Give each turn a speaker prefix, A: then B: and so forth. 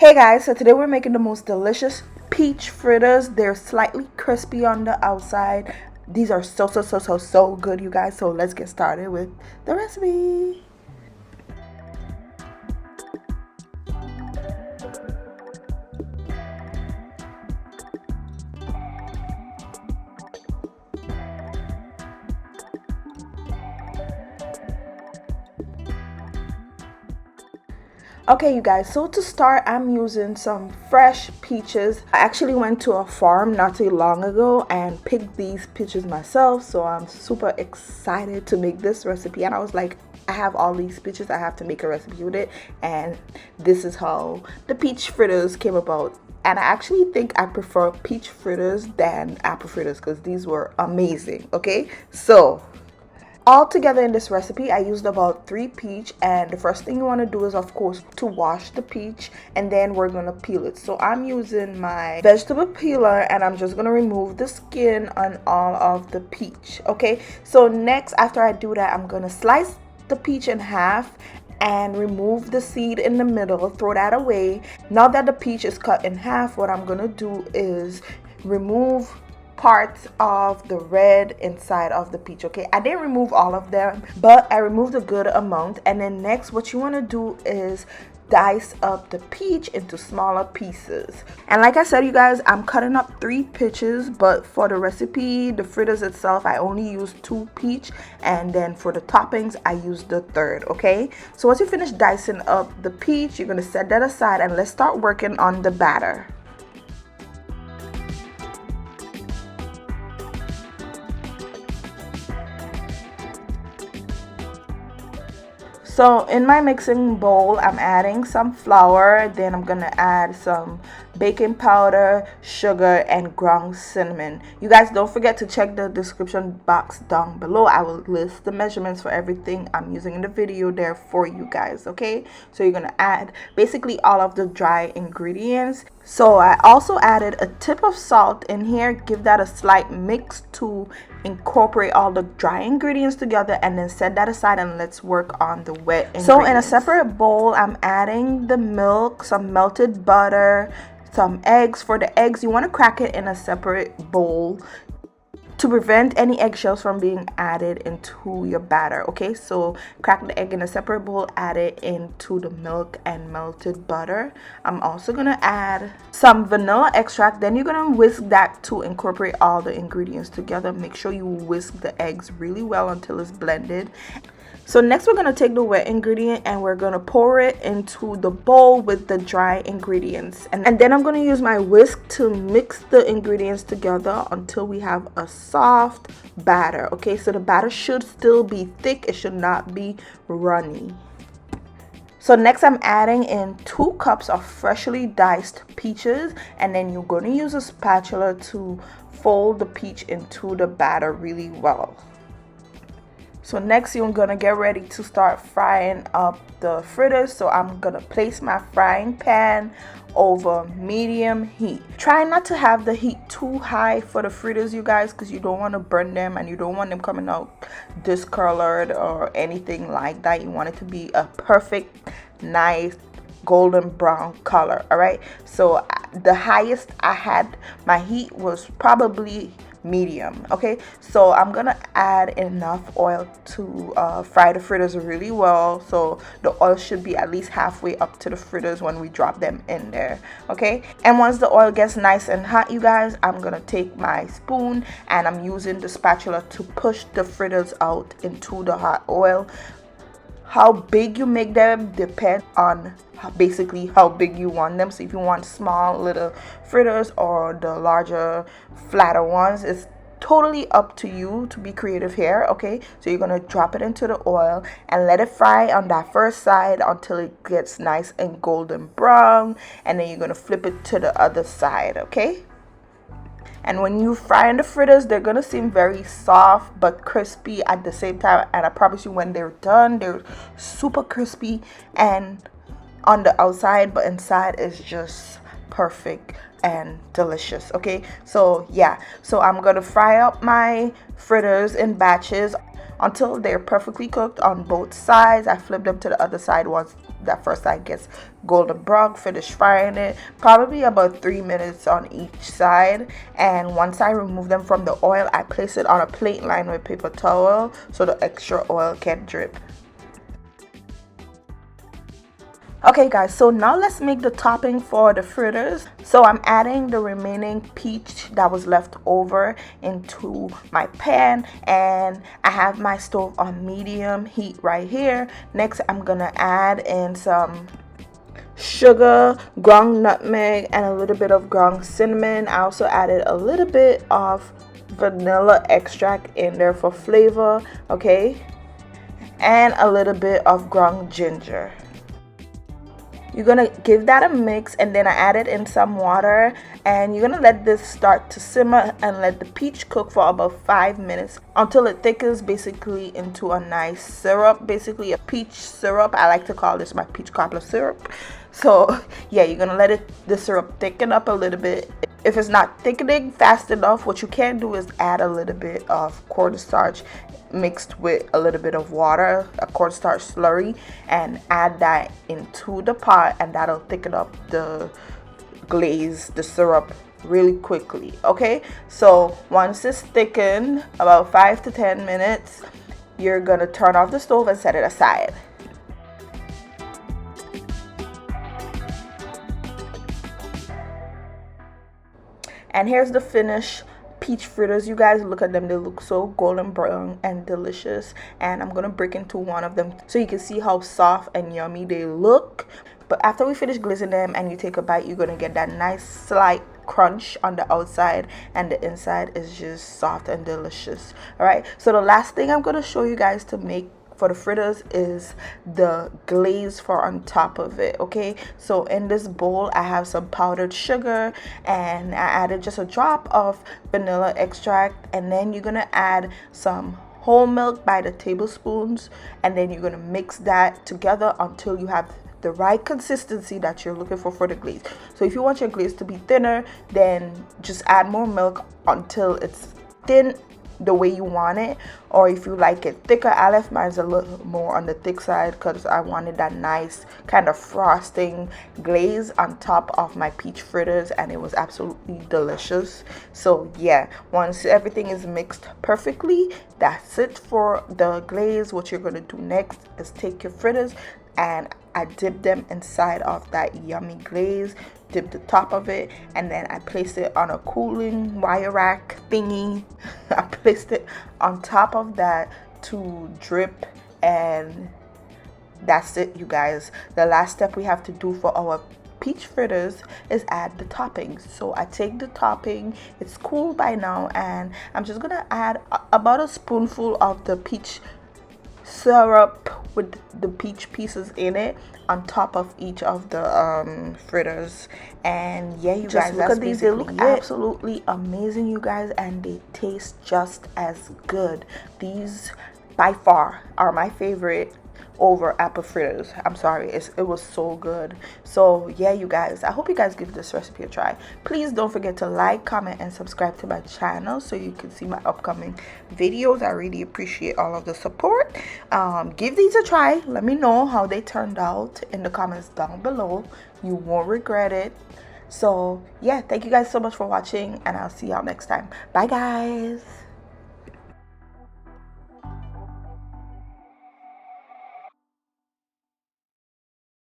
A: Hey guys, so today we're making the most delicious peach fritters. They're slightly crispy on the outside. These are so good, you guys. So let's get started with the recipe. Okay, you guys, so to start, I'm using some fresh peaches. I actually went to a farm not too long ago and picked these peaches myself, so I'm super excited to make this recipe. And I was like, I have all these peaches, I have to make a recipe with it, and this is how the peach fritters came about. And I actually think I prefer peach fritters than apple fritters because these were amazing. Okay, so all together in this recipe I used about 3 peach, and the first thing you want to do is of course to wash the peach, and then we're gonna peel it. So I'm using my vegetable peeler and I'm just gonna remove the skin on all of the peach. Okay, so next, after I do that, I'm gonna slice the peach in half and remove the seed in the middle, throw that away. Now that the peach is cut in half, what I'm gonna do is remove parts of the red inside of the peach. Okay, I didn't remove all of them, but I removed a good amount. And then next, what you want to do is dice up the peach into smaller pieces. And like I said, you guys, I'm cutting up 3 peaches, but for the recipe, the fritters itself, I only used 2 peach, and then for the toppings I used the third. Okay, so once you finish dicing up the peach, you're going to set that aside and let's start working on the batter. So in my mixing bowl, I'm adding some flour, then I'm gonna add some baking powder, sugar, and ground cinnamon. You guys don't forget to check the description box down below. I will list the measurements for everything I'm using in the video there for you guys. Okay, so you're gonna add basically all of the dry ingredients. So I also added a tip of salt in here. Give that a slight mix to incorporate all the dry ingredients together, and then set that aside and let's work on the wet ingredients. So in a separate bowl, I'm adding the milk, some melted butter, some eggs. For the eggs, you want to crack it in a separate bowl to prevent any eggshells from being added into your batter. Okay, so crack the egg in a separate bowl, add it into the milk and melted butter. I'm also gonna add some vanilla extract. Then you're gonna whisk that to incorporate all the ingredients together. Make sure you whisk the eggs really well until it's blended. So next, we're going to take the wet ingredient and we're going to pour it into the bowl with the dry ingredients. And then I'm going to use my whisk to mix the ingredients together until we have a soft batter. Okay, so the batter should still be thick. It should not be runny. So next, I'm adding in 2 cups of freshly diced peaches, and then you're going to use a spatula to fold the peach into the batter really well. So next, you're gonna get ready to start frying up the fritters. So I'm gonna place my frying pan over medium heat. Try not to have the heat too high for the fritters, you guys, because you don't want to burn them and you don't want them coming out discolored or anything like that. You want it to be a perfect, nice golden brown color. All right, so the highest I had my heat was probably medium. Okay, so I'm gonna add enough oil to fry the fritters really well. So the oil should be at least halfway up to the fritters when we drop them in there. Okay, and once the oil gets nice and hot, you guys, I'm gonna take my spoon and I'm using the spatula to push the fritters out into the hot oil. How big you make them depends on basically how big you want them. So if you want small little fritters or the larger flatter ones, it's totally up to you to be creative here. Okay, so you're gonna drop it into the oil and let it fry on that first side until it gets nice and golden brown, and then you're gonna flip it to the other side. Okay, and when you fry in the fritters, they're gonna seem very soft but crispy at the same time, and I promise you when they're done, they're super crispy and on the outside, but inside is just perfect and delicious. Okay, so yeah, so I'm gonna fry up my fritters in batches until they're perfectly cooked on both sides. I flip them to the other side once that first side gets golden brown. Finish frying it, probably about 3 minutes on each side. And once I remove them from the oil, I place it on a plate lined with paper towel so the extra oil can drip. Okay guys, so now let's make the topping for the fritters. So I'm adding the remaining peach that was left over into my pan, and I have my stove on medium heat right here. Next I'm gonna add in some sugar, ground nutmeg, and a little bit of ground cinnamon. I also added a little bit of vanilla extract in there for flavor, okay, and a little bit of ground ginger. You're gonna give that a mix, and then I added in some water, and you're gonna let this start to simmer and let the peach cook for about 5 minutes until it thickens basically into a nice syrup, basically a peach syrup. I like to call this my peach cobbler syrup. So yeah, you're gonna let the syrup thicken up a little bit. If it's not thickening fast enough, what you can do is add a little bit of cornstarch mixed with a little bit of water, a cornstarch slurry, and add that into the pot, and that'll thicken up the glaze, the syrup, really quickly. Okay, so once it's thickened, about 5 to 10 minutes, you're gonna turn off the stove and set it aside. And here's the finished peach fritters. You guys, look at them, they look so golden brown and delicious. And I'm gonna break into one of them so you can see how soft and yummy they look. But after we finish glazing them and you take a bite, you're gonna get that nice slight crunch on the outside, and the inside is just soft and delicious. All right, so the last thing I'm gonna show you guys to make for the fritters is the glaze for on top of it. Okay, so in this bowl I have some powdered sugar, and I added just a drop of vanilla extract, and then you're gonna add some whole milk by the tablespoons, and then you're gonna mix that together until you have the right consistency that you're looking for the glaze. So if you want your glaze to be thinner, then just add more milk until it's thin the way you want it, or if you like it thicker. I left mine a little more on the thick side because I wanted that nice kind of frosting glaze on top of my peach fritters, and it was absolutely delicious. So yeah, once everything is mixed perfectly, that's it for the glaze. What you're gonna do next is take your fritters, and I dip them inside of that yummy glaze, dip the top of it, and then I placed it on a cooling wire rack thingy. I placed it on top of that to drip, and that's it, you guys. The last step we have to do for our peach fritters is add the toppings. So I take the topping, it's cool by now, and I'm just gonna add about a spoonful of the peach syrup with the peach pieces in it on top of each of the fritters. And yeah, you guys, look at these. They look absolutely amazing, you guys, and they taste just as good. These by far are my favorite over apple fritters. I'm sorry, it was so good. So yeah, you guys, I hope you guys give this recipe a try. Please don't forget to like, comment, and subscribe to my channel so you can see my upcoming videos. I really appreciate all of the support. Give these a try. Let me know how they turned out in the comments down below. You won't regret it. So yeah, thank you guys so much for watching, and I'll see y'all next time. Bye guys.